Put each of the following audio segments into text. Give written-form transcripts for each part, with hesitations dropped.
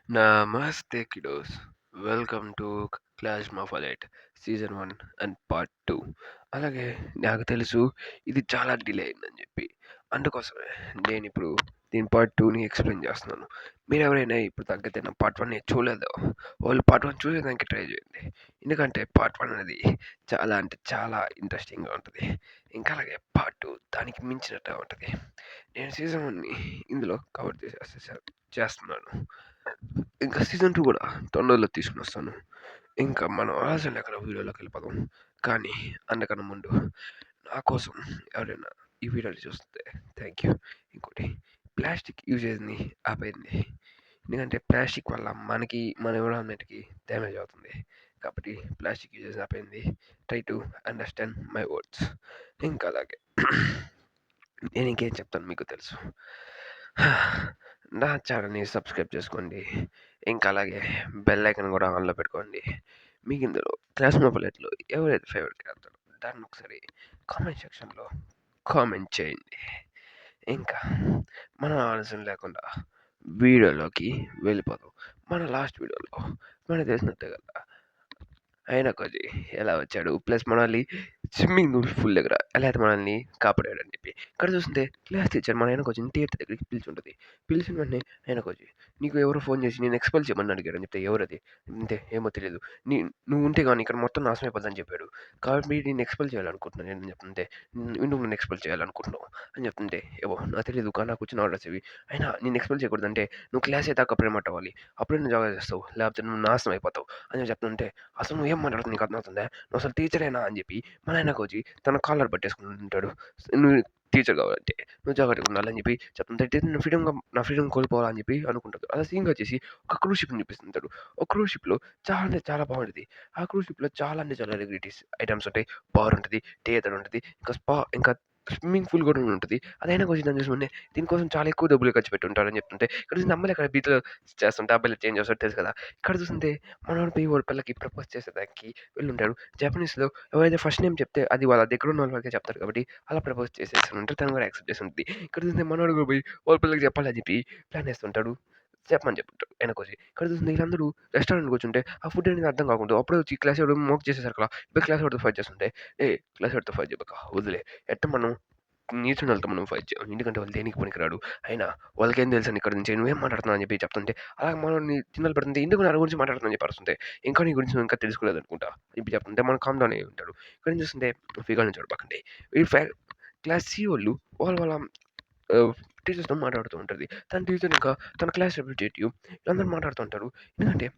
Namaste, kiddos. Welcome to clash మఫలెట్ season 1 and part 2. అలాగే నాకు తెలుసు ఇది చాలా డిలే అయిందని చెప్పి. అందుకోసమే నేనిప్పుడు దీని పార్ట్ 2ని ఎక్స్ప్లెయిన్ చేస్తున్నాను. మీరెవరైనా ఇప్పుడు తగ్గితే నా పార్ట్ 1ని చూడలేదో వాళ్ళు పార్ట్ 1 చూసేదానికి ట్రై చేయండి. ఎందుకంటే పార్ట్ 1 అనేది చాలా అంటే చాలా ఇంట్రెస్టింగ్‌గా ఉంటది. ఇంకా అలాగే పార్ట్ 2 దానికి మించినట్టుగా ఉంటది. నేను సీజన్ 1ని ఇందులో కవర్ చేస్తున్నాను. ఇంకా సీజన్ 2 కూడా తొందరలో తీసుకొనొస్తాను. ఇంకా మనం ఆలస్యం లేకుండా వీడియోలోకి వెళ్ళిపోదాం. కానీ అంతకన్నా ముందు నా కోసం ఎవరైనా ఈ వీడియోని చూస్తే థ్యాంక్ యూ. ఇంకోటి ప్లాస్టిక్ యూసేజ్‌ని ఆపేయండి. ఎందుకంటే ప్లాస్టిక్ వల్ల మనకి, మన ఎన్విరాన్మెంట్‌కి డ్యామేజ్ అవుతుంది. కాబట్టి ప్లాస్టిక్ యూసేజ్ ఆపేయండి. Try to understand my words. ఇంకా అలాగే నేను ఇంకేం చెప్తాను మీకు తెలుసు. నా ఛానల్‌ని సబ్స్క్రైబ్ చేసుకోండి. ఇంకా అలాగే బెల్ ఐకాన్ కూడా ఆన్‌లో పెట్టుకోండి. మీకు ఇందులో క్లాస్ మొబైల్‌లో ఎవరైతే ఫేవరెట్ క్యారెక్టర్ దాన్ని ఒకసారి కామెంట్ సెక్షన్‌లో కామెంట్ చేయండి. ఇంకా మనం ఆలస్యం లేకుండా వీడియోలోకి వెళ్ళిపోదాం. మన లాస్ట్ వీడియోలో మనకు తెలిసినట్టే కదా అయినకొద్దీ ఎలా వచ్చాడు. ప్లస్ మనల్ని స్విమ్మింగ్ పూల్ దగ్గర ఎలా అయితే మనల్ని కాపాడాడని చెప్పి. ఇక్కడ చూస్తుంటే క్లాస్ టీచర్ మన ఆయనకొచ్చి థియేటర్ దగ్గరికి పిలిచుంటది. పిలిచిన వెంటనే ఆయనకొచ్చి నీకు ఎవరో ఫోన్ చేసి నేను ఎక్స్‌పెల్ చేయమని అడిగాడని చెప్తే ఎవరది? అంతే ఏమో తెలీదు. నువ్వు ఉంటే గాని ఇక్కడ మొత్తం నాశనం అయిపోద్దని చెప్పాడు. కాబట్టి నేను ఎక్స్‌పెల్ చేయాలనుకుంటున్నాను నేను చెప్తుంటే ఎందుకు నన్ను ఎక్స్‌పెల్ చేయాలనుకుంటున్నావు అని చెప్తుంటే ఏవో నాకు తెలీదు కానీ నాకొచ్చిన ఆర్డర్స్ ఇవి. అయినా నేను ఎక్స్‌పెల్ చేయకూడదంటే నువ్వు క్లాస్ అయ్యేదాకా అప్పుడే మాట అవ్వాలి. అప్పుడే నువ్వు జాగ్రత్త చేస్తావు. లేకపోతే నువ్వు నాశనం అయిపోతావు అని చెప్తుంటే అసలు నువ్వేం మాట్లాడుతున్నావు నీకు అర్థమవుతుందా? నువ్వు అసలు టీచరేనా అని చెప్పి మా నాయనకొచ్చి తన కాలర్ పట్టేసుకుంటుంటాడు. నువ్వు టీచర్ కావాలంటే నువ్వు జాగ్రత్తగా ఉండాలని చెప్పి చెప్తుంటే టీచర్ నా ఫ్రీడమ్ కోల్పోవాలని చెప్పి అనుకుంటాడు. అలా సీన్‌గా వచ్చేసి ఒక క్రూజ్ షిప్‌ని చూపిస్తుంటాడు. ఒక క్రూజ్ షిప్‌లో చాలా అంటే చాలా బాగుంటది. ఆ క్రూజ్ షిప్‌లో చాలా అంటే చాలా ఎలిజిబిలిటీస్ ఐటెమ్స్ ఉంటాయి. బార్ ఉంటది, థియేటర్ ఉంటది, ఇంకా స్పా ఇంకా స్విమ్మింగ్ పూల్ కూడా ఉంటది. అదైనా కొంచెం దాన్ని చూసుకుంటే దీనికోసం చాలా ఎక్కువ డబ్బులు ఖర్చు పెట్టుంటారని చెప్తుంటే ఇక్కడ చూసిన అమ్మాయిలు అక్కడ బీచ్‌లో చేస్తుంటే అబ్బాయిలు చేంజ్ చేస్తారు తెలుసు కదా! ఇక్కడ చూస్తుంటే మనోడు పోయి వాడి పిల్లకి ప్రపోజ్ చేసేదానికి వెళ్ళుంటాడు. జపనీస్‌లో ఎవరైతే ఫస్ట్ నేమ్ చెప్తే అది వాళ్ళ దగ్గరున్న వాళ్ళకే చెప్తారు కాబట్టి అలా ప్రపోజ్ చేసేసుంటారు. తను కూడా యాక్సెప్ట్ చేసుంటది. ఇక్కడ చూస్తే మనోడు కూడా పోయి వాళ్ళ పిల్లకి చెప్పాలని చెప్పి ప్లాన్ ఏస్తుంటాడు. చెప్పమని చెప్పుంటాడు వెనకొచ్చి. ఇక్కడ చూస్తే వీళ్ళందరూ రెస్టారెంట్‌కి కూర్చుంటే ఆ ఫుడ్ అనేది అర్థం కాకుండా అప్పుడే వచ్చి క్లాస్ వాడు మోక్ చేసేసరికలా పోయి క్లాస్ వాడితో ఫైట్ చేస్తుంటే, "ఏయ్! క్లాస్ వాడితో ఫైట్ చేయబాక వదిలేయ్. ఎట్ట మనం నీచునోళ్ళతో మనం ఫైట్ చేయం. ఎందుకంటే వాళ్ళు దేనికి పనికిరాడు. అయినా వాళ్ళకేం తెలుసని ఇక్కడి నుంచి నువ్వేం మాట్లాడుతున్నావు అని చెప్పి చెప్తుంటే, అలా మనోడిని తిన్నలు పెడుతుంటే ఎందుకు నా గురించి మాట్లాడుతున్నావు అని చెప్పి అరుస్తుంటే, ఇంకా నీ గురించి నువ్వు ఇంకా తెలుసుకోలేదనుకుంటా అని చెప్పి చెప్తుంటే మనం కామ్ డౌన్ అయ్యి ఉంటాడు. ఇక్కడ నుంచి చూస్తుంటే ఫిగర్ నుంచి చూడబాకండి. ఈ క్లాస్ సి వోళ్ళు వాళ్ళ ఆహ్, టీచర్స్‌తో మాట్లాడుతూ ఉంటది. తన టీచర్ ఇంకా తన క్లాస్ రిప్రజెంటేటివ్ వీళ్ళందరూ మాట్లాడుతూ ఉంటారు. ఎందుకంటే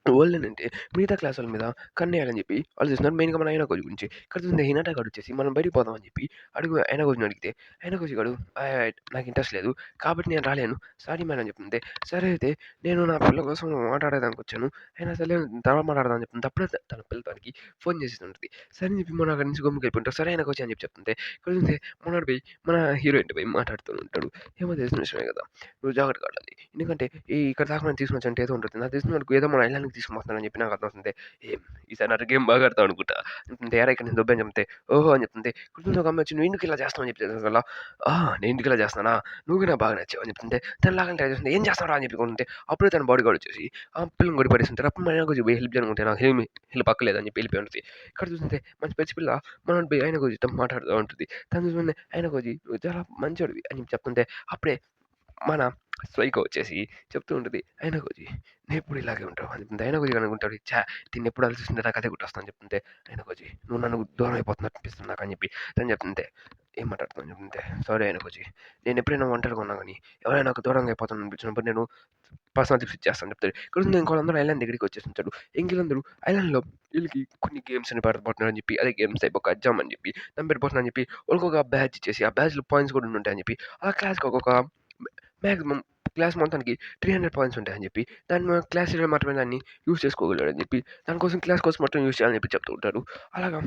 వాళ్ళేంటంటే మిగతా క్లాసోళ్ళ మీద కన్నేయాలని చెప్పి ఆలోచిస్తున్నారు. మెయిన్‌గా మన హైనకోజి గురించి. ఇక్కడ చూస్తుంటే హినాట గాడొచ్చేసి మనం బయటికి పోదాం అని చెప్పి హైనకోజిని అడిగితే, హైనకోజి గాడు నాకు ఇంట్రెస్ట్ లేదు. కాబట్టి నేను రాలేను. సారీ మ్యాన్ అని చెప్తుంటే, సరే అయితే నేను నా పిల్ల కోసం మాట్లాడేదానికొచ్చాను. అయినా సరే తర్వాత మాట్లాడదాం అని చెప్తుంది. అప్పుడే తన పిల్ల తనకి ఫోన్ చేసేసుంటది. సరే అని చెప్పి మనం అక్కడి నుంచి గమ్ముకెళ్ళిపోయింటాం. సరే హైనకోజి అని చెప్పి చెప్తుంటే, ఇక్కడ చూస్తే మనోడు పోయి మన హీరోయిన్‌తో పోయి మాట్లాడుతూ ఉంటాడు. ఏమో తెలిసిన విషయమే కదా! నువ్వు జాగ్రత్తగా ఆడాలి. ఎందుకంటే ఇక్కడ దాకా నన్ను తీసుకొనొచ్చానంటే ఏదో ఉంటది. నాకు తెలిసిన వాడికి ఏదో మన ఐలాండ్‌కి తీసుకుపోతున్నాడని చెప్పి నాకు అర్థమవుతుంది. ఏం ఈసారి నా గేమ్ బాగా ఆడతావు అనుకుంటా. తేరా ఇక్కడ నుంచి దొబ్బని చెప్తే, ఓహో! అని చెప్తుంది. కుటుంబంలో ఒక అమ్మాయి వచ్చి "నువ్వు ఎందుకు ఇలా చేస్తావు" అని చెప్పి చెప్పేసరికల్లా, నేను ఎందుకు ఇలా చేస్తున్నానా? నువ్వు నాకు బాగా నచ్చావు అని చెప్తుంటే, తను లాగానే ట్రై చేస్తుంది. ఏం చేస్తున్నావురా అని చెప్పి కొంటుంటే, అప్పుడే తన బాడీ గార్డ్ వచ్చేసి ఆ పిల్లని కొట్టి పడేస్తుంటారు. అప్పుడు మన కొంచెం పోయి హెల్ప్ చేయాలనుకుంటే నాకు హెల్ప్ అక్కర్లేదని చెప్పి వెళ్ళిపోయి ఉంటది. ఇక్కడ చూస్తుంటే మంచి పిచ్చి పిల్ల మనోడు పోయి ఆయన కొంచెం మాట్లాడుతూ ఉంటది. తను చూస్తుంటే ఆయన కొంచెం "నువ్వు చాలా మంచోడివి" అని చెప్పి చెప్తుంటే, అప్పుడే మన సైకో వచ్చేసి చెప్తూ ఉంటది. "అయినకోజి నువ్వెప్పుడు ఇలాగే ఉంటావు" అని చెప్తుంది. అయినకోజి అనుకుంటాడు దీన్నెప్పుడు ఆలోచిస్తుంటే నాకు అదే గుర్తొస్తుందని చెప్తుంటే, అయినకోజి నువ్వు నన్ను దూరం అయిపోతున్నట్టు అనిపిస్తుంది నాకు అని చెప్పి తను చెప్తుంటే, ఏం మాట్లాడుతున్నావు అని చెప్తుంటే, సారీ అయినకోజి నేను ఎప్పుడైనా ఒంటరిగా ఉన్నా గానీ ఎవరైనా నాకు దూరంగా అయిపోతాను అనిపించినప్పుడు నేను పర్సనల్ టిప్స్ ఇచ్చేస్తాను చెప్తాడు. ఇక్కడ ఇంకో వాళ్ళందరూ ఐలాండ్ దగ్గరికి వచ్చేసుంటాడు. ఇంక ఐలాండ్‌లో వీళ్ళకి కొన్ని గేమ్స్ అని పెడబోతున్నారని చెప్పి అదే గేమ్స్ టైప్ ఒక ఎగ్జామ్ అని చెప్పి దాన్ని పెట్టబోతున్నారని చెప్పి వాళ్ళకొక బ్యాడ్జ్ ఇచ్చేసి ఆ బ్యాడ్జ్‌లో పాయింట్స్ కూడా ఉండుంటాయని చెప్పి ఆ క్లాస్‌కి ఒక్కొక్క మాక్సిమం క్లాస్ మొత్తానికి 300 పాయింట్స్ ఉంటాయని చెప్పి, దాన్ని మన క్లాస్ లీడర్ మాత్రమే దాన్ని యూజ్ చేసుకోగలడని చెప్పి, దానికోసం క్లాస్ కోసం మొత్తం యూజ్ చేయాలని చెప్పి చెప్తూ ఉంటారు. అలాగా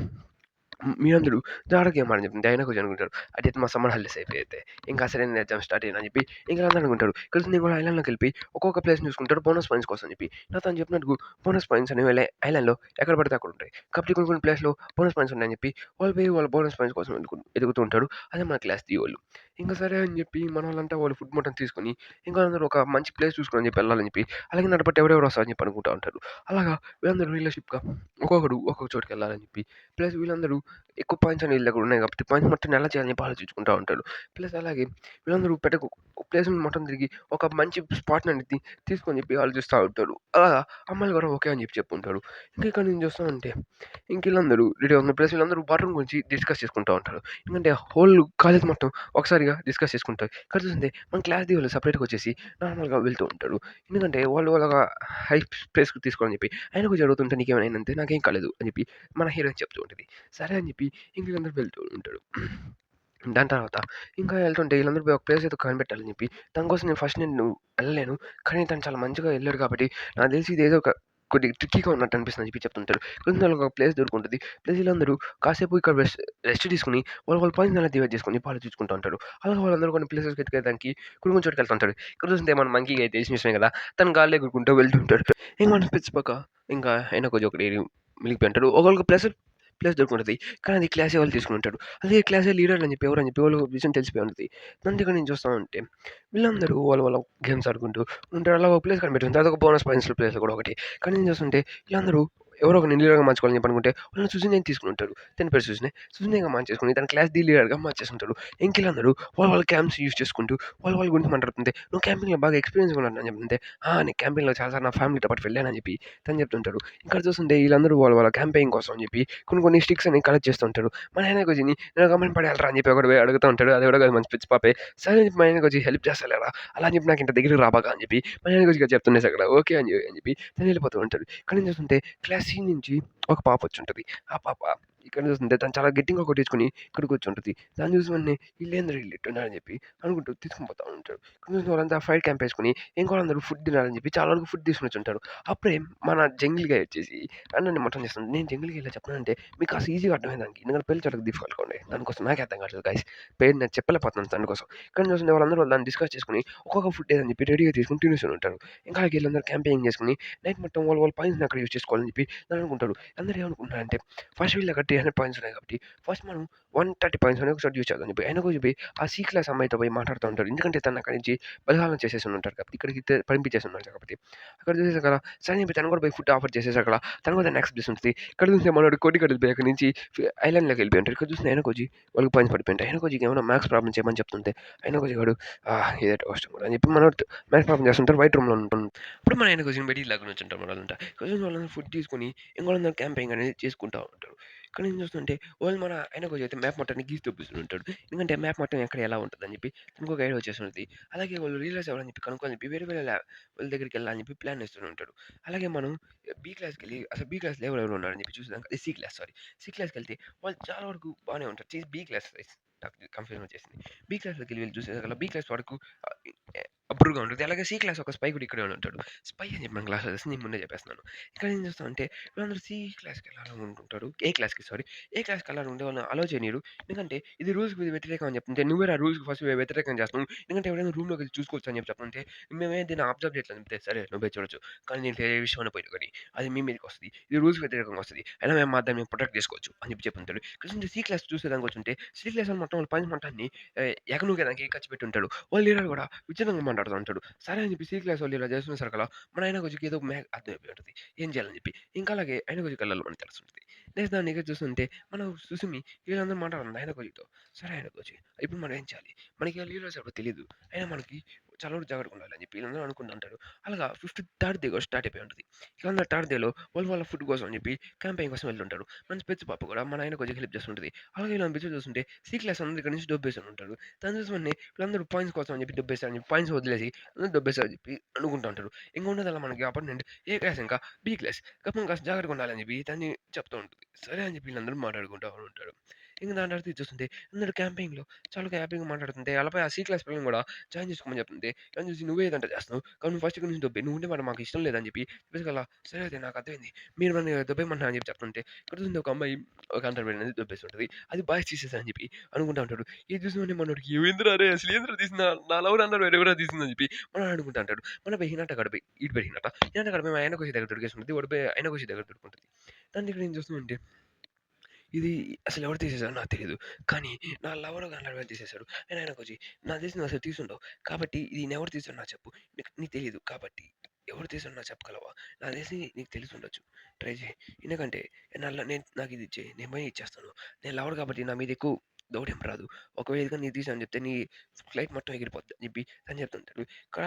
మీరందరూ జాగ్రత్తగా గేమ్ ఆడని చెప్తుంది. అయినా కొంచెం అనుకుంటారు. అటైతే మా సమ్మర్ హాలిడేస్ అయిపోతాయి. ఇంకా అసలైన ఎగ్జామ్ స్టార్ట్ అయ్యిందని చెప్పి ఇంకా అందరూ అనుకుంటారు. కలిసి నేను కూడా ఐలాండ్‌లోకి వెళ్ళిపోయి ఒక్కొక్క ప్లేస్‌ని చూసుకుంటాడు బోనస్ పాయింట్స్ కోసం చెప్పి. తను చెప్పినట్టు బోనస్ పాయింట్స్ అనేవి ఐలాండ్‌లో ఎక్కడ పడితే అక్కడ ఉంటాయి. కాబట్టి కొన్ని కొన్ని ప్లేస్‌లో బోనస్ పాయింట్స్ ఉన్నాయని చెప్పి వాళ్ళు పోయి వాళ్ళ బోనస్ పాయింట్స్ కోసం ఎతుకుతూ ఉంటాడు. అదే మన క్లాస్ డి వోళ్ళు. ఇంక సరే అని జెప్పి మనోళ్ళంతా వాళ్ళు ఫుడ్ మొత్తం తీసుకొని, ఇంకా అందరూ ఒక మంచి ప్లేస్ చూసుకొని అని జెప్పి ఎళ్ళాలని జెప్పి, అలాగే నాతో పాటు ఎవరెవరు వస్తారని జెప్పి అనుకుంటా ఉంటారు. అలాగా వీళ్ళందరూ రిలేషన్‌షిప్‌గా ఒక్కొక్కడు ఒక్కొక్క చోటుకెళ్ళాలని జెప్పి, ప్లస్ వీళ్ళందరూ ఎక్కువ పాయింట్స్ అనేవి వీళ్ళ దగ్గర ఉన్నాయి కాబట్టి, పాయింట్స్ మొత్తం ఎలా చేయాలని జెప్పి ఆలోచించుకుంటా ఉంటారు. ప్లస్ అలాగే వీళ్ళందరూ ప్లేస్‌ని మొత్తం తిరిగి ఒక మంచి స్పాట్‌ననేది తీసుకొని జెప్పి ఆలోచిస్తా ఉంటారు. అలాగా అమ్మాయిలు గూడా ఓకే అని జెప్పి చెప్పుంటారు. ఇంక ఇక్కడ నేను చూస్తా ఉంటే ఇంకీళ్ళందరూ రెడీ అవుతున్నారు. ప్లస్ వీళ్ళందరూ బాత్రూమ్ గురించి డిస్కస్ చేసుకుంటా ఉంటారు. ఎందుకంటే హోల్ కాలేజ్ మొత్తం ఒకసారిగా డిస్కస్ చేసుకుంటారు. ఇక్కడ చూస్తుంటే మన క్లాస్‌ది వాళ్ళు సెపరేట్‌గా వచ్చేసి నార్మల్‌గా వెళ్తూ ఉంటారు. ఎందుకంటే వాళ్ళు అలాగా హై ప్లేస్‌కి తీసుకోవాలని చెప్పి ఆయనకు జరుగుతుంటే నీకేమైనా అయిందంటే నాకేం కాలేదు అని చెప్పి మన హీరోయిన్ చెప్తూ ఉంటది. సరే అని చెప్పి ఇంక వీళ్ళందరూ వెళ్తూ ఉంటారు. దాని తర్వాత ఇంకా వెళ్తుంటే వీళ్ళందరూ పోయి ఒక ప్లేస్ ఏదో కనిపెట్టాలని చెప్పి దానికోసం నేను వెళ్ళలేను. కానీ తను చాలా మంచిగా ఎళ్ళాడు కాబట్టి నాకు తెలిసి ఇదేదో కొద్దిగా ట్రిక్కీగా ఉన్నట్టు అనిపిస్తుందని చెప్పి చెప్తుంటాడు. కొంచెం వాళ్ళకి ఒక ప్లేస్ దొరుకుంటది. ప్లస్ వీళ్ళందరూ కాసేపు ఇక్కడ రెస్ట్ తీసుకొని వాళ్ళ పాయింట్స్ అలా డివైడ్ చేసుకొని ఆలోచించుకుంటూ ఉంటారు. అలాగే వాళ్ళందరూ కొన్ని ప్లేసెస్‌కి ఎతుకేయడానికి కొన్ని కొన్ని చోటుకెళ్తుంటాడు. ఇక్కడ చూస్తుంటే మన మంకీకి అయితే తెలిసిన విషయమే కదా! తను గాల్లో ఎగురుకుంటూ వెళ్తుంటాడు. ఇంక మన పిచ్చిపక్క ఇంకా ఆయన కొంచెం ఒకటి మిలిగిపోయి ఉంటాడు. ఒకళ్ళకి ప్లేస్ దొరుకుంటది. కానీ అది క్లాసే వాళ్ళు తీసుకొనుంటాడు. అదే క్లాసే లీడర్ అని చెప్పి ఎవరని చెప్పి వాళ్ళకి విషయం తెలిసిపోయి ఉంటది. అందుకని నేను చూస్తా ఉంటే వీళ్ళందరూ వాళ్ళ గేమ్స్ ఆడుకుంటూ ఉంటారు. అలా ఒక ప్లేస్ కనిపెట్టుంది. అదొక బోనస్ పాయింట్స్ ప్లేస్ కూడా ఒకటి. కానీ నేను చూస్తుంటే వీళ్ళందరూ ఎవరో ఒకరిని లీడర్‌గా మార్చుకోవాలని చెప్పి అనుకుంటే వాళ్ళని సుజన్యని తీసుకొని ఉంటాడు. తన పేరు సుజనే. సుజన్యగా మార్చేసుకొని తన క్లాస్ లీడర్‌గా మార్చేసుంటాడు. ఇంకీళ్ళందరూ వాళ్ళ క్యాంప్స్ యూజ్ చేసుకుంటూ వాళ్ళ గురించి మాట్లాడుతుంటే "నువ్వు క్యాంపింగ్‌లో బాగా ఎక్స్‌పీరియన్స్‌గా ఉన్నావు" అని చెప్తుంటే నేను క్యాంపింగ్‌లో చాలా సార్లు నా ఫ్యామిలీతో పాటు వెళ్ళానని చెప్పి తను చెప్తుంటాడు. ఇక్కడ చూస్తుంటే వీళ్ళందరూ వాళ్ళ క్యాంపెయిన్ కోసం అని చెప్పి కొన్ని స్టిక్స్ అనేవి కలెక్ట్ చేస్తూ ఉంటారు. మా నాయనకొచ్చిని నేను గమ్మున పడేయాలిరా అని చెప్పి ఒకడు పోయి అడుగుతా ఉంటాడు. అది కూడా కాదు మంచి పిచ్చి పాపే. సరే అని చెప్పి మా నాయనకొచ్చి హెల్ప్ చేస్తాలేరా అలా అని చెప్పి నాకు ఇంత దగ్గరికి రాబాక అని చెప్పి మా నాయనకొచ్చి ఇక చెప్తుండేసి అక్కడ ఓకే అని చెప్పి తను వెళ్ళిపోతూ ఉంటాడు. కానీ నేను చూస్తుంటే క్లాస్ సి నుంచి ఒక పాప వచ్చుంటది. ఆ పాప ఇక్కడ చూస్తుంటే తను చాలా గట్టిగా కొట్టించుకొని ఇక్కడ కూర్చుంటది. దాన్ని చూసి వెంటనే వీళ్ళేందిరా ఈళ్ళు ఇట్టున్నారని చెప్పి అనుకుంటూ తీసుకొని పోతా ఉంటాడు. కొంచెం వాళ్ళంతా ఫైర్ క్యాంప్ వేసుకొని ఇంకోళ్ళందరూ ఫుడ్ తినాలని చెప్పి చాలా వరకు ఫుడ్ తీసుకొని వచ్చుంటారు. అప్పుడే మన జంగిల్ గాయ్ వచ్చేసి నన్ను మటన్ చేస్తుంది. నేను జంగిల్‌కి ఎలా చెప్పానంటే మీకు కాస్త ఈజీగా అర్థమయ్యేదానికి ఎందుకంటే పెళ్లి చోటకి తీసుకోవాలనుకోండి. దానికోసం నాకే అర్థం కావట్లేదు గైస్. పేరు నేను చెప్పలేకపోతున్నాను దానికోసం. కానీ చూస్తుంటే వాళ్ళందరూ దాన్ని డిస్కస్ చేసుకొని ఒక్కొక్క ఫుడ్ ఏదని చెప్పి రెడీగా తీసుకొని తినేస్తూనే ఉంటారు. ఇంకా వీళ్ళందరూ క్యాంపెయినింగ్ చేసుకొని నైట్ మొత్తం వాళ్ళ పాయింట్స్‌ని అక్కడ యూజ్ చేసుకోవాలని చెప్పి అని అనుకుంటారు. అందరూ ఏమనుకుంటున్నారంటే ఫస్ట్ వీళ్ళ దగ్గర 300 పాయింట్స్ ఉన్నాయి కాబట్టి ఫస్ట్ మనం 130 పాయింట్స్ అనేవి ఒకసారి యూజ్ చేద్దాం అని చెప్పి ఆయనకు చెప్పి ఆ సి క్లాస్ అమ్మాయితో పోయి మాట్లాడుతూ ఉంటారు. ఎందుకంటే తను అక్కడి నుంచి బలహాలం చేసేసి ఉంటారు కాబట్టి ఇక్కడికి పంపించేసి ఉన్నారు కాబట్టి అక్కడ చూసేసాక సరే అని చెప్పి తను కూడా పోయి ఫుడ్ ఆఫర్ చేసేసాక తను కూడా నెక్స్ట్ ప్లేస్ ఉంటుంది. ఇక్కడ చూస్తే మనోడు కోటి కడుపు పోయి అక్కడి నుంచి ఐలాండ్‌లోకి వెళ్ళిపోయి ఉంటారు. ఇక్కడ చూస్తే ఆయనకొచ్చి వాళ్ళకి పాయింట్స్ పడిపోయి ఆయనకొచ్చి ఏమైనా మ్యాథ్స్ ప్రాబ్లమ్ చేయమని చెప్తుంటే ఆయనకొచ్చి వాడు ఇదే కష్టం కూడా అని చెప్పి మనోడు మ్యాథ్స్ ప్రాబ్లమ్ చేస్తుంటారు. వైట్ రూమ్‌లో ఉంటాం. అప్పుడు మన ఆయనకొచ్చిన బయటికి లాగా నుంచుంటారు మనోళ్ళంతా. కొంచెం వాళ్ళందరూ ఫుడ్ తీసుకొని ఇంకోళ్ళందరూ క్యాంపింగ్ అనేది చేసుకుంటా ఉంటారు. ఇక్కడ నేను చూస్తుంటే వాళ్ళు మన ఆయనకొచ్చి అయితే మ్యాప్ మొత్తాన్ని గీసి చూపిస్తుంటాడు. ఎందుకంటే మ్యాప్ మొత్తం ఎక్కడ ఎలా ఉంటదని చెప్పి తనకు గైడ్ వచ్చేసి అలాగే వాళ్ళు రియలైజ్ అవ్వాలని చెప్పి కనుక్కోని చెప్పి వేరే వేరే వాళ్ళ దగ్గరికెళ్ళాలని చెప్పి ప్లాన్ ఏస్తూ ఉంటాడు. అలాగే మనం బి క్లాస్‌కెళ్ళి అసలు బి క్లాస్‌లో ఎవరెవరు ఉన్నారని చెప్పి చూసేదానికి అది సి క్లాస్ సారీ. సి క్లాస్‌కెళ్తే వాళ్ళు చాలా వరకు బానే ఉంటారు. బి క్లాస్ నాకు కన్ఫ్యూజన్ వచ్చేసింది. బి క్లాస్‌లోకెళ్ళి వెళ్లి చూసేసరికల్లా బి క్లాస్ వరకు ఆహ్, అప్పుడుగా ఉంటుంది. అలాగే సి క్లాస్ ఒక స్పై కూడా ఇక్కడే ఉంటాడు. స్పై అని చెప్పి మన క్లాస్‌లో తెలుసు. నేను ముందే చెప్పేస్తున్నాను. ఇక్కడ ఏం చేస్తామంటే వీళ్ళందరూ సి క్లాస్‌కెళ్ళాలనుకుంటుంటారు. ఏ క్లాస్‌కి సారీ. ఏ క్లాస్‌కెళ్ళాలనుకుంటే వాళ్ళని అలో చేయనీయరు. ఎందుకంటే ఇది రూల్స్‌కి వ్యతిరేకం అని చెప్తుంటే నువ్వేరా రూల్స్‌కి ఫస్ట్ వ్యతిరేకం చేస్తున్నావు. ఎందుకంటే ఎవరైనా రూమ్‌లోకెళ్ళి చూసుకోవచ్చు అని చెప్పి చెప్తుంటే మేమేం దీన్ని అబ్జర్వ్ చేయట్లేదు చెప్తే సరే నువ్వే చూడొచ్చు. కానీ దీంట్లో ఏ విషయం అయినా పోయినా కానీ అది మీ మీదకొస్తది. ఇది రూల్స్‌కి వ్యతిరేకంగా వస్తది. అయినా మేము దాన్ని ప్రొటెక్ట్ చేసుకోవచ్చు అని చెప్పి చెప్పుంటాడు. కొంచెం సి క్లాస్ చూసేదానికి వచ్చుంటే సి క్లాస్ అని మొత్తం వాళ్ళ పని మొత్తాన్ని ఎగనూకేదానికి ఖర్చు పెట్టుంటాడు. వాళ్ళ లీడర్ కూడా విచిత్రంగా మాట్లాడుతూ ఉంటాడు. సరే అని చెప్పి సి క్లాస్ వాళ్ళు ఇలా చేస్తున్న సరకలా మన ఆయనకొచ్చి ఏదో అర్థమైపోయి ఉంటది. ఏం చేయాలని చెప్పి. ఇంకా అలాగే ఆయనకొచ్చి కళ్ళలో మనకు తెలుస్తుంటది. నెక్స్ట్ దాన్ని ఇక చూస్తుంటే మనం సుసుమి వీళ్ళందరూ మాట్లాడుతుంది ఆయనకొచ్చితో. సరే ఆయనకొచ్చి ఇప్పుడు మనం ఏం చేయాలి? మనకి ఆ లీడర్స్ ఎవరో తెలీదు. అయినా మనకి చాలా వరకు జాగ్రత్తగా ఉండాలని చెప్పి వీళ్ళందరూ అనుకుంటుంటారు. అలాగా ఫిఫ్త్ థర్డ్ డే కూడా స్టార్ట్ అయిపోయి ఉంటది. ఇక థర్డ్ డేలో వాళ్ళ ఫుడ్ కోసం అని చెప్పి క్యాంపెయిన్ కోసం వెళ్తుంటారు. మన స్పెట్స్ పాప కూడా మన ఆయన కొంచెం హెల్ప్ చేస్తుంటది. అలాగే ఇలా పిక్చర్ చూస్తుంటే సి క్లాస్ అందరూ ఇక్కడ నుంచి దొబ్బేసి ఉంటారు. తను చూసి వెంటనే వీళ్ళందరూ పాయింట్స్ కోసం అని చెప్పి దొబ్బేసారని చెప్పి పాయింట్స్ వదిలేసి అందరూ దొబ్బేసారని చెప్పి అనుకుంటా ఉంటారు. ఇంక ఉన్నదల్లా మనకి అపార్ట్మెంట్ ఏ క్లాస్ ఇంకా బి క్లాస్. కాకపోతే కాస్త జాగ్రత్తగా ఉండాలని చెప్పి దాన్ని చెప్తూ ఉంటుంది. సరే అని చెప్పి వీళ్ళందరూ మాట్లాడుకుంటా ఉంటారు. ఇంక దాని తర్వాత ఇది చూస్తుంటే అందరూ క్యాంపెయిన్‌లో చాలా హ్యాపీగా మాట్లాడుతుంటే అలాపై ఆ సి క్లాస్ పిల్లని కూడా జాయిన్ చేసుకోమని చెప్తుంది. అని చూసి నువ్వే ఇదంతా చేస్తున్నావు. కానీ నువ్వు ఫస్ట్ ఇక్కడి నుంచి దొబ్బెయి. నువ్వు ఉంటే మరి మాకు ఇష్టం లేదని చెప్పి చెప్పేసరికల్లా సరే అయితే నాకు అర్థమైంది. మీరు నన్ను దొబ్బేయమంటున్నారు అని చెప్పి చెప్తుంటే ఇక్కడ చూస్తుంటే ఒక అమ్మాయి ఒక అండర్‌వేర్ అనేది దొబ్బేస్తుంటది. అది బాయ్స్ తీసేసారని చెప్పి అనుకుంటా ఉంటాడు. ఇది చూసి వెంటనే మనోడికి ఏందిరా అరేయ్! అసలు ఏందిరా తీసింది నా లవర్ అండర్‌వేర్ ఎవరురా తీసిందని చెప్పి మనోడు అనుకుంటా ఉంటాడు. మన పోయి హినాట కాడ పోయి ఈడు పోయి హినాట కాడ పోయి ఆయనకొచ్చి దగ్గర దొరికేసుకుంటది. వాడు పోయి ఆయనకొచ్చి దగ్గర దొరుకుంటది. దాన్ని ఇక్కడ నేను చూస్తూ ఉంటే ఇది అసలెవరు తీసేసారో నాకు తెలీదు. కానీ నా లవర్ గాడు తీసేసాడు. నేను ఆయనకొచ్చి నాకు తెలిసి నువ్వసలు తీసుండవు. కాబట్టి దీన్నెవరు తీసారో నాకు చెప్పు. నీకు తెలీదు కాబట్టి ఎవరు తీసారో నాకు చెప్పగలవా? నాకు తెలిసి నీకు తెలిసుండొచ్చు. ట్రై చెయి. ఎందుకంటే నాకిది ఇచ్చేయి. నేను పోయి ఇచ్చేస్తాను. నేను లవర్ కాబట్టి నా మీద ఎక్కువ డౌట్ ఏం రాదు. ఒకవేళ గాని నీకు తీసానని చెప్తే నీ ఫ్లైట్ మొత్తం ఎగిరిపోద్ది అని చెప్పి తను చెప్తుంటాడు. ఇక్కడ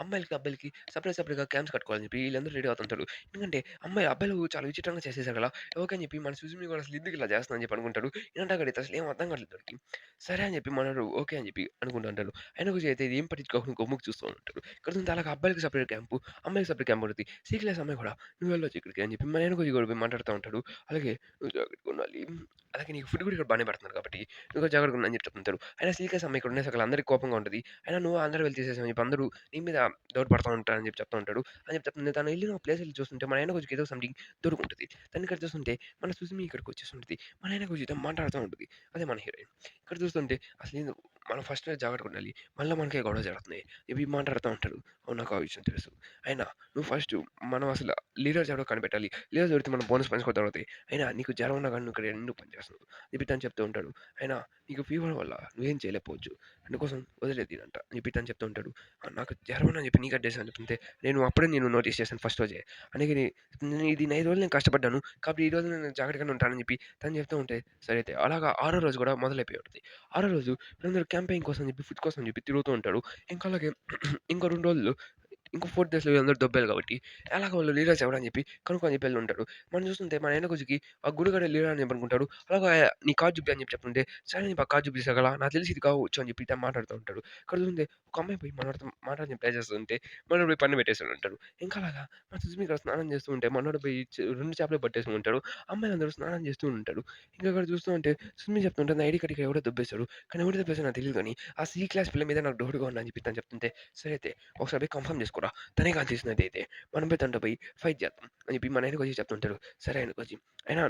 అమ్మాయిలకి, అబ్బాయిలకి సెపరేట్‌గా క్యాంప్స్ కట్టుకోవాలని చెప్పి వీళ్ళందరూ రెడీ అవుతుంటారు. ఎందుకంటే అబ్బాయిలు చాలా విచిత్రంగా చేసేసారు కదా! ఓకే అని చెప్పి మన సుజుమి కూడా అసలు ఎందుకు ఇలా చేస్తుందని అని చెప్పి అనుకుంటాడు. ఈయనంట అడిగితే అసలు ఏం అర్థం కావట్లేదు వాడికి. సరే అని చెప్పి మనోడు ఓకే అని చెప్పి అనుకుంటూ ఉంటాడు. ఆయన గురించి అయితే ఇది ఏం పట్టించుకోకుండా గమ్మున చూస్తూ ఉంటాడు. ఇక్కడ చూస్తే అలాగా అబ్బాయిలకి సెపరేట్ క్యాంపు, అమ్మాయిలకి సెపరేట్ క్యాంప్ ఉంటది. సి క్లాస్ అమ్మాయి కూడా నువ్వు వెళ్ళొచ్చు ఇక్కడికి అని చెప్పి మన ఆయన గురించి కూడా పోయి మాట్లాడుతూ ఉంటాడు. అలాగే నువ్వు జాగ్రత్తగా ఉండాలి. అలాగే నీకు ఫుడ్ కూడా ఇక్కడ బానే పెడుతున్నారు కాబట్టి నువ్వు కూడా జాగ్రత్తగా ఉండు అని చెప్పి చెప్తుంటారు. అయినా సి క్లాస్ అమ్మాయి ఇక్కడ ఉండేసరికి అందరికి కోపంగా ఉంటది. అయినా నువ్వు అందరూ వెళ్లి తీసేసావని చెప్పి అందరూ నీ మీద డౌట్ పడతా ఉంటారని చెప్పి చెప్తా ఉంటాడు. అని చెప్పి చెప్తుంది. తను ఎళ్ళిన ప్లేస్ ఎళ్లి చూస్తుంటే మన ఆయన కొంచెం ఏదో సంథింగ్ దొరుకుంటది. తను ఇక్కడ చూస్తుంటే మన సుజిమి ఇక్కడికొచ్చేసుంటది. మన ఆయన కొంచెం మాట్లాడుతా ఉంటది. అదే మన హీరోయిన్. ఇక్కడ చూస్తుంటే అసలేందో మనం ఫస్ట్ జాగ్రత్తగా ఉండాలి. మళ్ళా మనకే గొడవ జరుగుతున్నాయి. ఇవి మాట్లాడుతా ఉంటారు. అవును నాకు ఆ విషయం తెలుసు. అయినా నువ్వు ఫస్ట్ మనం అసల లీడర్స్ ఎవరో కనిపెట్టాలి. లీడర్స్ దొరికితే మనం బోనస్ పాయింట్స్ కూడా దొరుకుతాయి. అయినా నీకు జ్వరం ఉన్నా గాని నువ్వు ఇక్కడ ఎందుకు పని చేస్తున్నావు? చెప్పి తను చెప్తూ ఉంటాడు. అయినా నీకు ఫీవర్ వల్ల నువ్వేం చేయలేకపోవచ్చు. అందుకోసం వదిలేయ్ దీనంట అని చెప్పి తను చెప్తూ ఉంటాడు. నాకు జ్వరం ఉందని చెప్పి నీకు అడ్డేసాను చెప్తుంటే నేను నోటీస్ చేశాను ఫస్ట్ రోజే. అందుకని ఇది 5 రోజులు నేను కష్టపడ్డాను. కాబట్టి ఈ రోజు నేను జాగ్రత్తగానే ఉంటానని చెప్పి తను చెప్తూ ఉంటే సరే అయితే అలాగా ఆరో రోజు కూడా మొదలైపోయి ఉంటది. ఆరో రోజు వీళ్ళందరూ క్యాంపెయిన్ కోసం చెప్పి ఫుడ్ కోసం చెప్పి తిరుగుతూ ఉంటాడు. ఇంకా అలాగే ఇంకో 2 రోజుల్లో ఇంకో 4 డేస్‌లో వీళ్ళందరూ దొబ్బేయాలి కాబట్టి ఎలాగో వాళ్ళు లీడర్స్ ఎవరని చెప్పి కనుక్కొని చెప్పి ఎళ్ళుంటారు. మనం చూస్తుంటే మన ఎనకొచ్చికి ఆ గుడిగాడే లీడర్ అని చెప్పి అనుకుంటాడు. అలాగా నీ కార్డ్ చూపి అని చెప్పి చెప్తుంటే సరే అని చెప్పి ఆ కార్డ్ చూపిసగల నాకు తెలిసి ఇది కావచ్చు అని చెప్పి ఇతను మాట్లాడుతూ ఉంటాడు. ఇక్కడ చూస్తుంటే ఒక అమ్మాయి పోయి మనోడితో మాట్లాడని ట్రై చేస్తుంటే మనోడు పోయి పన్ను పెట్టేసాడు ఉంటాడు. ఇంకా అలాగా మన సుస్మి ఇక్కడ స్నానం చేస్తూ ఉంటే మనోడు పోయి 2 చేపలు పట్టేసుకొని ఉంటాడు. అమ్మాయిలందరూ స్నానం చేస్తూ ఉంటారు. ఇంకా అక్కడ చూస్తూ ఉంటే సుస్మి చెప్తుంటే నా ఐడీ కార్డ్ ఇక్కడ ఎవడో దొబ్బేసాడు. కానీ ఎవడు దొబ్బేసాడో నాకు తెలీదు గానీ ఆ సి క్లాస్ పిల్ల మీద నాకు డౌట్‌గా ఉందని చెప్పి తను చెప్తుంటే సరే అయితే ఒకసారి పోయి కన్ఫర్మ్ చేసుకోరా. తనే కాదు చేసినట్టయితే మనం పోయి తనతో పోయి ఫైట్ చేద్దాం అని చెప్పి మన ఆయనకొచ్చి చెప్తుంటాడు. సరే ఆయనకొచ్చి అయినా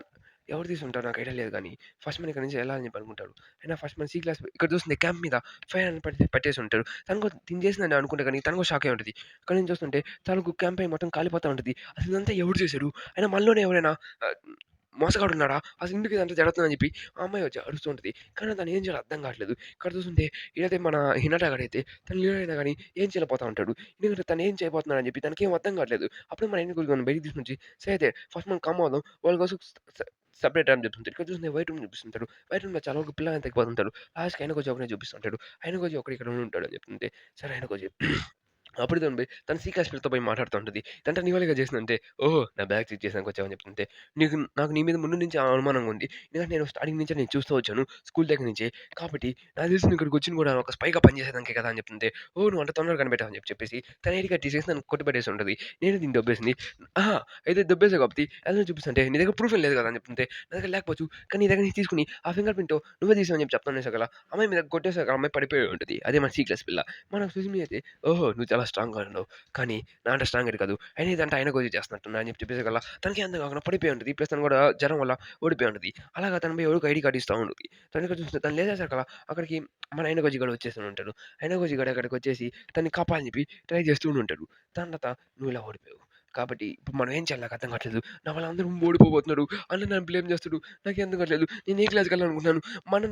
ఎవరు తీసుంటారో నాకు ఐడియా లేదు గానీ ఫస్ట్ మనం ఇక్కడి నుంచి ఎళ్ళాలని చెప్పి అనుకుంటాడు. అయినా ఫస్ట్ మన సి క్లాస్ ఇక్కడ చూస్తుంటే క్యాంప్ మీద ఫైర్ అని పెట్టేసి ఉంటాడు. తను కూడా తిను చేసిందని అనుకుంటే గానీ తను కూడా షాక్ అయ్యి ఉంటది. అక్కడి నుంచి చూస్తుంటే తనకు క్యాంప్ అయి మొత్తం కాలిపోతా ఉంటది. అసలు ఇదంతా ఎవరు చేశారు? అయినా మనలోనే ఎవరైనా ఆహ్, మోసగాడున్నాడా? అసలు ఎందుకు ఇదంతా జరుగుతుందని చెప్పి ఆ అమ్మాయి వచ్చి అరుస్తూ ఉంటది. కానీ తను ఏం చేయాలో అర్థం కావట్లేదు. ఇక్కడ చూస్తుంటే ఈడైతే మన హినాట గాడైతే తను లీడర్ అయినా గానీ ఏం చేయలేకపోతా ఉంటాడు. ఎందుకంటే తను ఏం చేయబోతున్నాడని చెప్పి తనకేం అర్థం కావట్లేదు. అప్పుడే మన ఎనిమిది మనం బయటికి తీసుకొచ్చి సరే అయితే ఫస్ట్ మనం కమ్ అవుదాం. వాళ్ళ కోసం సెపరేట్ అని చెప్తుంటారు. ఇక్కడ చూస్తుంటే వైట్ రూమ్ చూపిస్తుంటాడు. వైట్ రూమ్‌లో చాలా వరకు పిల్లగాని తగ్గిపోతుంటాడు. లాస్ట్‌కి ఆయనకొచ్చి ఒకడే చూపిస్తుంటాడు. ఆయనకొచ్చి ఒకడు ఇక్కడ ఉంటాడు అని చెప్తుంటే సరే ఆయనకొచ్చి అప్పుడు తను పోయి తను సి క్లాస్ పిల్లతో పోయి మాట్లాడుతూ ఉంటది. ఇదంతా నీ వల్లేగా చేసిందంటే, "ఓహో! నా బ్యాగ్ చెక్ చేసానికి వచ్చావని" చెప్తుంటే, నాకు నీ మీద ముందు నుంచి అనుమానంగా ఉంది. ఎందుకంటే నేను స్టార్టింగ్ నుంచే నేను చూస్తూ వచ్చాను. స్కూల్ దగ్గర నుంచే. కాబట్టి నాకు తెలిసి నువ్వు ఇక్కడికి వచ్చింది కూడా ఒక స్పైగా పనిచేసేదానికే కదా! అని చెప్తుంటే, "ఓహ్! నువ్వు అంత తొందరగా కనిపెట్టావు" అని చెప్పేసి తన ఐడీ కార్డ్ తీసేసి నన్ను కొట్టిపడేసి ఉంటది. నేనే దీన్ని దొబ్బేసింది. "ఆహా! అయితే దొబ్బేసావు కాబట్టి ఎలా చూపిస్తుంటే నీ దగ్గర ప్రూఫ్ ఏం లేదు కదా!" అని చెప్తుంటే, "నా దగ్గర లేకపోవచ్చు. కానీ నీ దగ్గర నుంచి తీసుకొని ఆ ఫింగర్ ప్రింట్ నువ్వే తీసావు" అని చెప్పి చెప్తాను సగల. అమ్మాయి మీద కొట్టేసాక ఆ అమ్మాయి పడిపోయి ఉంటది. అదే మన సి క్లాస్ పిల్ల. మన సుజిమి అయితే ఓహో! నువ్వు చాలా స్ట్రాంగ్‌గా ఉన్నావు. కానీ నా అంత స్ట్రాంగ్ కాదు. అయినా ఇదంతా ఆయన కోసం చేస్తున్నట్టున్నా అని చెప్పి చెప్పేసకల్లా తనకి అంత కాకుండా పడిపోయి ఉంటది. ప్లస్ తను కూడా జ్వరం వల్ల ఓడిపోయి ఉంటది. అలాగా తను పోయి ఎవరికో ఐడీ కార్డ్ ఇస్తా ఉంటది. తను ఇక్కడ చూస్తే తను లేసేసరికల్లా అక్కడికి మన ఆయనకోజి గూడా వచ్చేసి ఉంటాడు. ఆయనకోజి గూడా అక్కడికొచ్చేసి తనని కాపాడని చెప్పి ట్రై చేస్తూ ఉంటాడు. దాని తర్వాత నువ్వు ఇలా ఓడిపోయావు. కాబట్టి ఇప్పుడు మనం ఏం చేయాలో నాకు అర్థం కావట్లేదు. నా వల్ల అందరూ ఓడిపోబోతున్నారు. అన్న నన్ను బ్లేమ్ చేస్తాడు. నాకేం కావట్లేదు. నేను ఏ క్లాస్‌కెళ్ళాలనుకుంటున్నాను. మన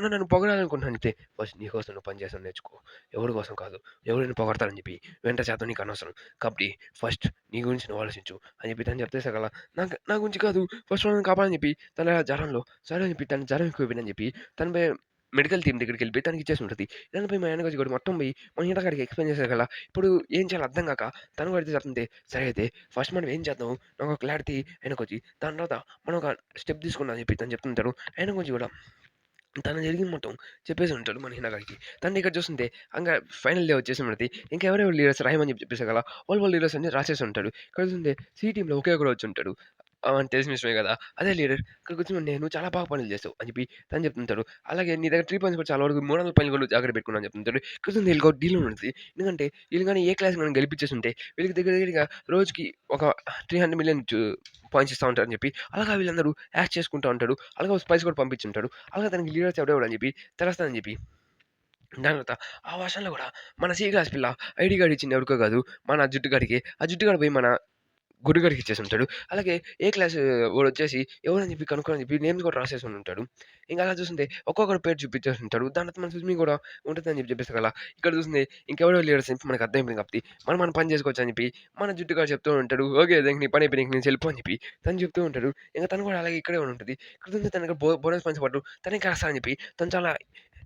నన్ను పొగడాలనుకుంటున్నాను అంతే. ఫస్ట్ నీ కోసం నువ్వు పని చేయడం నేర్చుకో. ఎవరి కోసం కాదు. ఎవరు నిన్ను పొగడతారని చెప్పి వెంట శాతం నీకు అనవసరం. కాబట్టి ఫస్ట్ నీ గురించి నువ్వు ఆలోచించు అని చెప్పి తను చెప్తే నా గురించి కాదు ఫస్ట్ నన్ను కాపాడని చెప్పి తన జ్వరంలో సరే అని చెప్పి తన జ్వరం ఎక్కువైపోయిందని చెప్పి తను పోయి మెడికల్ టీమ్ దగ్గరికెళ్ళిపోయి తనకి ఇచ్చేసి ఉంటది. ఇదంతా పోయి మా ఆయనకొచ్చి కూడా మొత్తం పోయి మన ఇంటకాడికి ఎక్స్‌ప్లెయిన్ చేసాకల్లా ఇప్పుడు ఏం చేయాలో అర్థం కాక తను కూడా అయితే చెప్తుంది. సరే అయితే ఫస్ట్ మనం ఏం చేద్దాం నాకు ఒక క్లారిటీ ఆయనకొచ్చి దాని తర్వాత మనం ఒక స్టెప్ తీసుకుందాం అని చెప్పి తను చెప్తుంటాడు. ఆయనకొచ్చి కూడా తను జరిగింది మొత్తం చెప్పేసి ఉంటాడు మన హినాగాడికి. తను ఇక్కడ చూస్తుంటే ఇంగా ఫైనల్ డే వచ్చేసి ఉంటది. ఇంకా ఎవరెవరు లీడర్స్ రాయమని చెప్పి చెప్పేసాగల వాళ్ళ లీడర్స్ అన్ని రాసేసి ఉంటాడు. ఇక్కడ చూస్తుంటే సి టీమ్‌లో ఒకే ఒకడు వచ్చుంటాడు. తెలిసిన విషయమే కదా! అదే లీడర్ ఇక్కడికి వచ్చి "నువ్వు చాలా బాగా పనులు చేసావు" అని చెప్పి తను చెప్తుంటాడు. అలాగే నీ దగ్గర 3 పాయింట్స్ కూడా చాలా వరకు 300 పనులు కూడా జాగ్రత్త పెట్టుకున్నా అని చెప్తుంటాడు. ఇక్కడ చూస్తుంటే వీళ్ళకి ఒక డీల్ ఉంటది. ఎందుకంటే వీళ్ళు గాని ఏ క్లాస్‌కి గాని గెలిపించేసుంటే వీళ్ళకి దగ్గర దగ్గరగా రోజుకి ఒక 300,000,000 పాయింట్స్ ఇస్తా ఉంటారని చెప్పి అలాగా వీళ్ళందరూ యాక్ట్ చేసుకుంటా ఉంటాడు. అలాగే స్పైస్ కూడా పంపించుంటాడు. అలాగే తనకి లీడర్స్ ఎవడెవడని చెప్పి తెలుస్తదని చెప్పి దాని తర్వాత ఆ వర్షంలో గూడా మన సి క్లాస్ పిల్ల ఐడీ కార్డ్ ఇచ్చింది ఎవరికో కాదు. మన జుట్టుగాడికి. ఆ జుట్టుగాడు పోయి మన గురుగారికి ఇచ్చేసుంటాడు. అలాగే ఏ క్లాస్ వాడొచ్చేసి ఎవరని చెప్పి కనుక్కో అని చెప్పి నేమ్స్ కూడా రాసేసుంటాడు. ఇంక అలా చూస్తుంటే ఒక్కొక్కడి పేరు చూపించేసుంటాడు. దాని తర్వాత మన సుజ్మి కూడా ఉంటదని చెప్పేసి కదా! ఇక్కడ చూస్తుంటే ఇంకెవరో లీడర్స్ అని చెప్పి మనకు అర్థమైపోయింది కాబట్టి మనం పని చేసుకోవచ్చని చెప్పి మన జుట్టుగాడు చెప్తూ ఉంటాడు. ఓకే. ఇంక నీ పని అయిపోయింది. ఇంక నుంచి వెళ్ళిపో అని చెప్పి తను చెప్తూ ఉంటాడు. ఇంక తను కూడా అలాగే ఇక్కడే ఉంటది. ఇక్కడ చూస్తే తన దగ్గర బోనస్ పాయింట్స్ పడ్డు. తనే కాస్త అని చెప్పి తను చాలా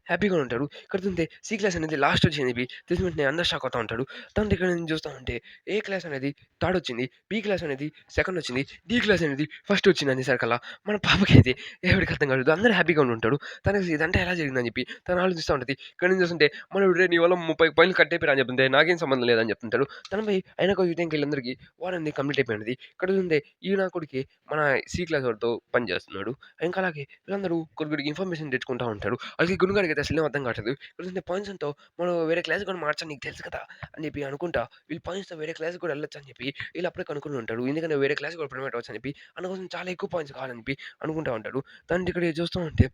హ్యాపీగా ఉంటాడు. ఇక్కడ చూస్తే సి క్లాస్ అనేది లాస్ట్ వచ్చిందని చెప్పి తెలిసిన వెంటనే అందరు షాక్ అవుతా ఉంటారు. తన దగ్గర నుంచి చూస్తా ఉంటే ఏ క్లాస్ అనేది థర్డ్ వచ్చింది. బి క్లాస్ అనేది సెకండ్ వచ్చింది. డి క్లాస్ అనేది ఫస్ట్ వచ్చింది అనేసరికల్లా మన పాపకైతే ఎవరికీ అర్థం కాలేదు. అందరూ హ్యాపీగా ఉంటారు. తనకి ఇదంతా ఎలా జరిగిందని చెప్పి తను ఆలోచిస్తా ఉంటది. ఇక్కడ నుంచి చూస్తుంటే మనోడు "రేయ్! నీ వల్ల 30 పాయింట్లు కట్ అయిపోయిరా" అని చెప్తుంటే నాకేం సంబంధం లేదని చెప్తుంటాడు. తనపై అయినా కొద్దిగా వీళ్ళందరికీ వారనేది కంప్లీట్ అయిపోయినది. ఇక్కడ చూస్తుంటే ఈ నా కొడుకే మన సి క్లాస్ వాడితో పని చేస్తున్నాడు. ఇంకా అలాగే వీళ్ళందరూ కొడుకుడికి ఇన్ఫర్మేషన్ తెచ్చుకుంటా ఉంటారు. అలాగే గురుగాడికైతే అసలేం అర్థం కావట్లేదు. ఇక్కడ చూస్తుంటే పాయింట్స్‌తో మనం వేరే క్లాస్‌కి కూడా మార్చని నీకు తెలుసు కదా! అని చెప్పి అనుకుంటా వీళ్ళు పాయింట్స్‌తో వేరే క్లాస్‌కి కూడా వెళ్ళొచ్చని చెప్పి వీళ్ళు అప్పుడే కనుక్కొని ఉంటాడు. ఎందుకంటే వేరే క్లాస్‌కి కూడా ప్రమోట్ అవ్వచ్చని చెప్పి అందుకోసం చాలా ఎక్కువ పాయింట్స్ కావాలని చెప్పి అనుకుంటా ఉంటాడు. తను ఇక్కడ చూస్తూ ఉంటే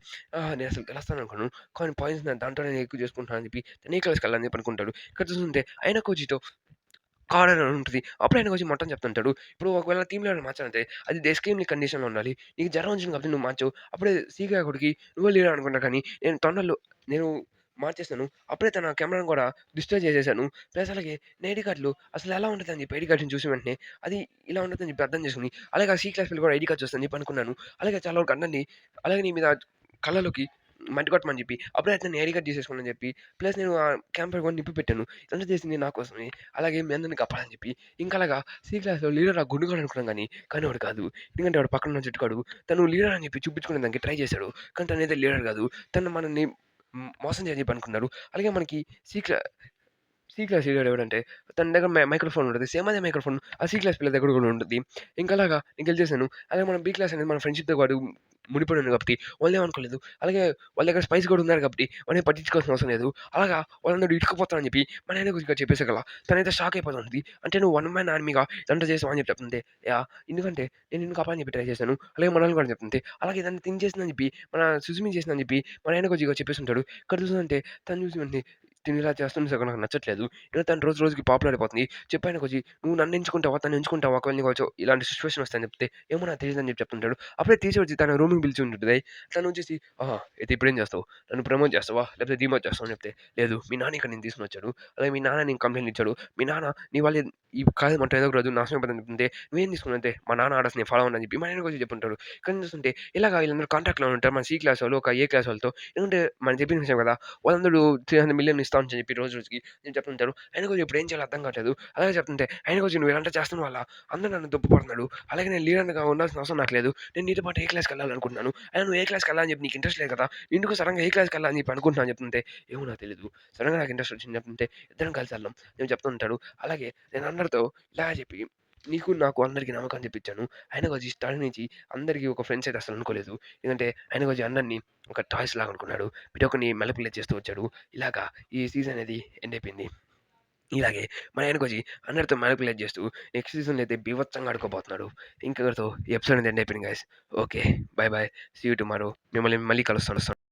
నేను అసలు గెలుస్తాను అనుకోను. కానీ పాయింట్స్ దాంట్లో నేను ఎక్కువ చేసుకుంటాను అని చెప్పి నేను ఏ క్లాస్‌కి వెళ్ళాలని చెప్పి అనుకుంటాడు. ఇక్కడ చూస్తుంటే ఆయన కోచితో కార్నర్ అని ఉంటది. అప్పుడు ఆయన వచ్చి మొత్తం చెప్తుంటాడు. ఇప్పుడు ఒకవేళ టీమ్ లీడర్ మార్చాలంటే అది ఎక్స్‌ట్రీమ్‌లీ కండిషన్‌లో ఉండాలి. నీకు జ్వరం వచ్చింది కాబట్టి నువ్వు మార్చావు. అప్పుడే సీగా కొడికి నువ్వే లీడర్ అనుకుంటా కానీ నేను తొందరలో నేను మార్చేసాను. అప్పుడే తన కెమెరాను కూడా డిస్ట్రాయ్ చేసేసాను. ప్లస్ అలాగే నా ఐడీ కార్డ్‌లు అసలు ఎలా ఉంటదని చెప్పి ఐడీ కార్డ్‌ని చూసిన వెంటనే అది ఇలా ఉంటదని చెప్పి అర్థం చేసుకొని అలాగే ఆ సి క్లాస్ పిల్ల కూడా ఐడీ కార్డ్ చూస్తదని చెప్పి అనుకున్నాను. అలాగే చాలా వరకు అందరిని అలాగే నీ మీద కళ్ళలోకి మట్టి కొట్టమని చెప్పి అప్పుడే అతన్ని ఐడీ కార్డ్ తీసేసుకోమని చెప్పి ప్లస్ నేను ఆ క్యాంపర్ కూడా నింపి పెట్టాను. ఇదంతా చేసింది నా కోసమే. అలాగే మీ అందరిని కాపాడని చెప్పి ఇంకా అలాగా సి క్లాస్‌లో లీడర్ ఆ గుండుగాడు అనుకున్నాం కానీ వాడు కాదు. ఎందుకంటే వాడు పక్కన ఉన్న జుట్టుగాడు తను లీడర్ అని చెప్పి చూపించుకునే దానికి ట్రై చేశాడు. కానీ తనైతే లీడర్ కాదు. తను మనల్ని మోసం చేయని చెప్పి అనుకున్నారు. అలాగే మనకి సి క్లా సి క్లాస్ లీడర్ ఎవడంటే తన దగ్గర మైక్రోఫోన్ ఉంటది. సేమ్ అదే మైక్రోఫోన్ ఆ సి క్లాస్ పిల్ల దగ్గర కూడా ఉంటది. ఇంకా అలాగా నేను గెలిచేసాను. అలాగే మనం బి క్లాస్ అనేది మన ఫ్రెండ్‌షిప్‌తో పాటు ముడిపడి ఉంది కాబట్టి వాళ్ళేమనుకోలేదు. అలాగే వాళ్ళ దగ్గర స్పైస్ కూడా ఉన్నారు కాబట్టి వాడిని పట్టించుకోవాల్సిన అవసరం లేదు. అలాగా వాళ్ళందరూ ఇరుక్కుపోతారని చెప్పి మన ఆయన గురించి చెప్పేసాకల్లా తనైతే షాక్ అయిపోతుంది. అంటే నువ్వు వన్ మ్యాన్ ఆర్మీగా ఇదంతా చేసావు అని చెప్పి చెప్తుంది. ఎందుకంటే నేను నిన్ను కాపాడని చెప్పి ట్రై చేశాను. అలాగే మనల్ని కూడా చెప్తుంది. అలాగే ఇదంతా తిని చేసిందని చెప్పి మన సుజుమి చేసిందని చెప్పి మన ఆయన కొద్దిగా చెప్పేసుంటాడు. ఇక్కడ చూస్తుంటే తను చూసి వెంటనే తిను ఇలా చేస్తుంది సగం నాకు నచ్చట్లేదు. ఇలా తను రోజు రోజుకి పాపులర్ అయిపోతుంది. చెప్పాను కొచ్చి నువ్వు నన్ను ఎంచుకుంటావా? తను ఎంచుకుంటావా? ఒకవేళ నీకు ఇలాంటి సిట్యుయేషన్ వస్తాయని చెప్తే ఏమో నాకు తెలీదని చెప్పి చెప్తుంటాడు. అప్పుడే టీచర్ వచ్చి తన రూమ్‌కి పిలిచి ఉంటది. తను వచ్చేసి "ఆహా! అయితే ఇప్పుడేం చేస్తావు? నన్ను ప్రమోట్ చేస్తావా? లేకపోతే డీమోట్ చేస్తావా?" అని చెప్తే లేదు మీ నాన్న ఇక్కడ నిన్ను తీసుకొనొచ్చాడు. అలాగే మీ నాన్న నీకు కంప్లెయింట్ ఇచ్చాడు. మీ నాన్న నీ వల్లే ఈ కాలేజ్ మొత్తం ఏదో ఒక రోజు నాశనం అయిపోతుందని చెప్తుంటే నువ్వేం తీసుకున్నావంటే మా నాన్న ఆర్డర్స్ నేను ఫాలో అవ్వనని చెప్పి మా నాయనకి వచ్చి చెప్పుంటాడు. కానీ చూస్తుంటే ఇలాగ వీళ్ళందరూ కాంటాక్ట్‌లో ఉంటారు. మన సి క్లాస్ వాళ్ళు, ఒక ఏ క్లాస్ వాళ్ళతో. ఎందుకంటే మనం చెప్పిన విషయం కదా! వాళ్ళందరూ 300 మిలియన్ ఇస్తామని చెప్పి రోజు రోజుకి నేను చెప్తుంటారు. ఆయన కొంచెం ఇప్పుడు ఏం చేయాలో అర్థం కావట్లేదు. అలాగే చెప్తుంటే ఆయన కొంచెం నువ్వు ఇలాంటివి చేస్తున్న వల్ల అందరూ నన్ను దొప్పుపడుతున్నాడు. అలాగే నేను లీడర్‌గా ఉండాల్సిన అవసరం నాకు లేదు. నేను నీతో పాటు ఏ క్లాస్‌కి వెళ్ళాలనుకుంటున్నాను. అయినా నువ్వు ఏ క్లాస్‌కి వెళ్ళాలని చెప్పి నీకు ఇంట్రెస్ట్ లేదు కదా! ఎందుకు సడెన్‌గా ఏ క్లాస్‌కి వెళ్ళాలని చెప్పి అనుకుంటున్నాను అని చెప్తుంటే ఏమో నాకు తెలీదు. సడెన్‌గా నాకు ఇంట్రెస్ట్ వచ్చింది చెప్తుంటే ఇద్దరం కలిసి వెళ్దాం. నేను చెప్తుంటాడు. అలాగే నేను అందరితో ఇలా చెప్పి నీకు నాకు అందరికి నమ్మకం తెప్పించాను. ఆయన వచ్చి స్టార్టింగ్ నుంచి అందరికి ఒక ఫ్రెండ్స్ అయితే అసలు అనుకోలేదు. ఎందుకంటే ఆయన వచ్చి అందరిని ఒక టాయ్స్ లాగా అనుకున్నాడు. ప్రతి ఒక్కరిని మానిప్యులేట్ చేస్తూ వచ్చాడు. ఇలాగా ఈ సీజన్ అనేది ఎండ్ అయిపోయింది. ఇలాగే మన ఆయనకొచ్చి అందరితో మానిప్యులేట్ చేస్తూ నెక్స్ట్ సీజన్‌లో అయితే బీభత్సంగా ఆడుకోబోతున్నాడు. ఇంకక్కడితో ఈ ఎపిసోడ్ అనేది ఎండ్ అయిపోయింది guys. Okay. Bye bye. See you tomorrow. మిమ్మల్ని మళ్ళీ కలుస్తాను.